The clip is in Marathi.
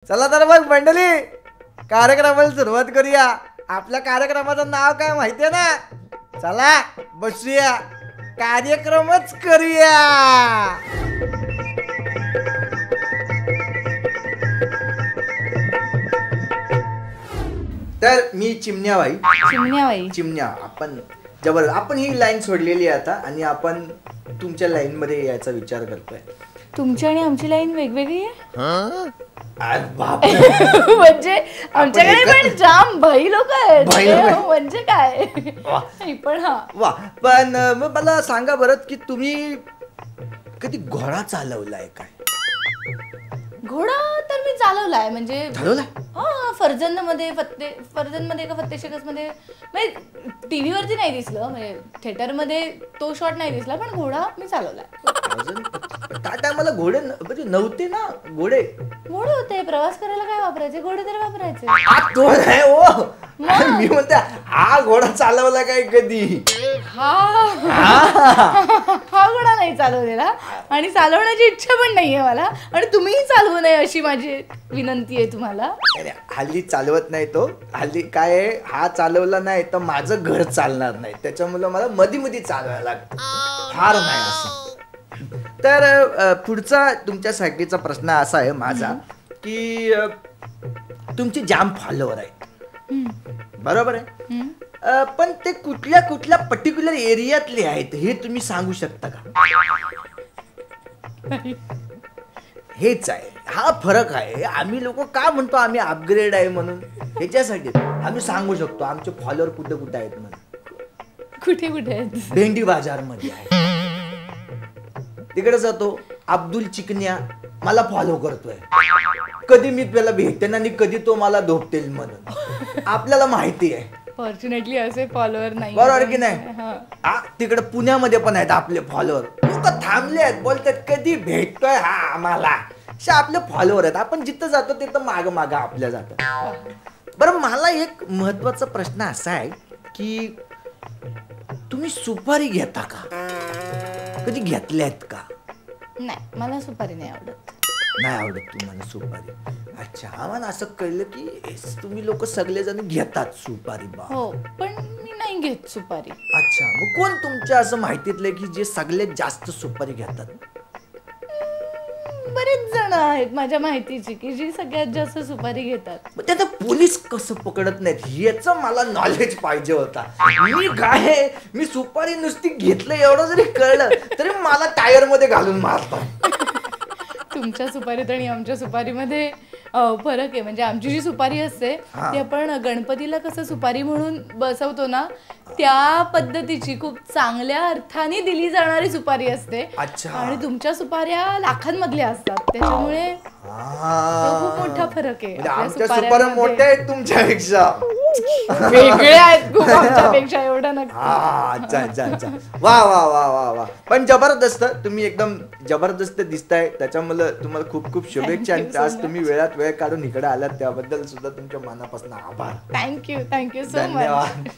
चला तर मग मंडळी कार्यक्रमाला सुरुवात करूया. आपल्या कार्यक्रमाचं नाव काय माहितीये ना? चला बसूया, कार्यक्रमच करूया. तर मी चिमण्या आपण ही लाईन सोडलेली आहे आता आणि आपण तुमच्या लाईन मध्ये यायचा विचार करतोय. तुमची आणि आमची लाईन वेगवेगळी आहे. म्हणजे आमच्याकडे पण जाम भाई लोक आहेत. म्हणजे काय पण वा. पण मग मला सांगा बरं की तुम्ही कधी घोडा चालवलाय काय? घोडा तर मी चालवलाय. म्हणजे फर्जंद मध्ये का फत्तेशेकस मध्ये टीव्ही वरती नाही दिसलं, म्हणजे थिएटर मध्ये तो शॉट नाही दिसला, पण घोडा मी चालवलाय. त्या टायमाला घोडे म्हणजे नव्हते ना. घोडे होते, प्रवास करायला काय वापरायचे? घोडे तर वापरायचे. मी म्हणते हा घोडा चालवला काय कधी? हा घोडा नाही चालवलेला आणि चालवण्याची इच्छा पण नाहीये मला, आणि तुम्हीही चालवू नये अशी माझी विनंती आहे तुम्हाला. हल्ली चालवत नाही तो. हल्ली काय आहे, हा चालवला नाही तर माझं घर चालणार नाही, त्याच्यामुळे मला मध्ये चालवायला लागतं. फार नाही असं. तर पुढचा तुमच्यासाठीचा प्रश्न असा आहे माझा की तुमची जाम फॉलोअर आहे, बरोबर आहे, पण ते कुठल्या पर्टिक्युलर एरियातले आहेत हे तुम्ही सांगू शकता का? हेच आहे, हा फरक आहे. आम्ही लोक का म्हणतो आम्ही अपग्रेड आहे म्हणून? ह्याच्यासाठी आम्ही सांगू शकतो आमचे फॉलोअर कुठे कुठे आहेत म्हणून. कुठे आहेत? भेंडी बाजार मध्ये आहे, तिकडे जातो. अब्दुल चिकन्या मला फॉलो करतोय, कधी मी त्याला भेटेन आणि कधी तो मला धोपतेल म्हणून आपल्याला माहिती आहे. फॉर्च्युनेटली असे फॉलोअर नाही, बरोबर की नाही? तिकडे पुण्यामध्ये पण आहेत आपले फॉलोअर. लोक थांबले आहेत, बोलतात कधी भेटतोय हा आम्हाला. आपले फॉलोअर आहेत. आपण जिथं जातो तिथं माग आपल्या जातात. बरं, मला एक महत्वाचा प्रश्न असा आहे की तुम्ही सुपारी घेता का? कधी घेतल्यात का? नाही, मला सुपारी नाही आवडत. नाही आवडत तुम्हाला सुपारी? अच्छा, आम्हाला असं कळलं की तुम्ही लोक सगळेजण घेतात सुपारी. हो, पण मी नाही घेत सुपारी. अच्छा, मग कोण तुमच्या असं माहितीतलं की जे सगळ्यात जास्त सुपारी घेतात? बरेच जण आहेत माझ्या माहितीची की जी सगळ्यात जास्त सुपारी घेतात. मग त्यात पोलीस कसं पकडत नाहीत याचं मला नॉलेज पाहिजे होता. मी सुपारी नुसती घेतलं एवढं जरी कळलं तरी मला टायर मध्ये घालून मारतात. तुमच्या सुपारीत आणि आमच्या सुपारीमध्ये फरक आहे. म्हणजे आमची जी सुपारी असते ती आपण गणपतीला कसं सुपारी म्हणून बसवतो ना, त्या पद्धतीची खूप चांगल्या अर्थाने दिली जाणारी सुपारी असते. आणि तुमच्या सुपाऱ्या लाखांमधल्या असतात, त्याच्यामुळे खूप मोठा फरक आहे. आमच्या सुपाऱ्या मोठ्या आहेत तुमच्यापेक्षा, वेगळे आहेत खूप आमच्यापेक्षा, एवढं नक्की. अच्छा. वा वा वा वा वा. पण जबरदस्त, तुम्ही एकदम जबरदस्त दिसताय, त्याच्यामुळे तुम्हाला खूप खूप शुभेच्छा. आणि आज तुम्ही वेळात वेळ काढून इकडे आलात त्याबद्दल सुद्धा तुमच्या मनापासून आभार. Thank you so much. धन्यवाद.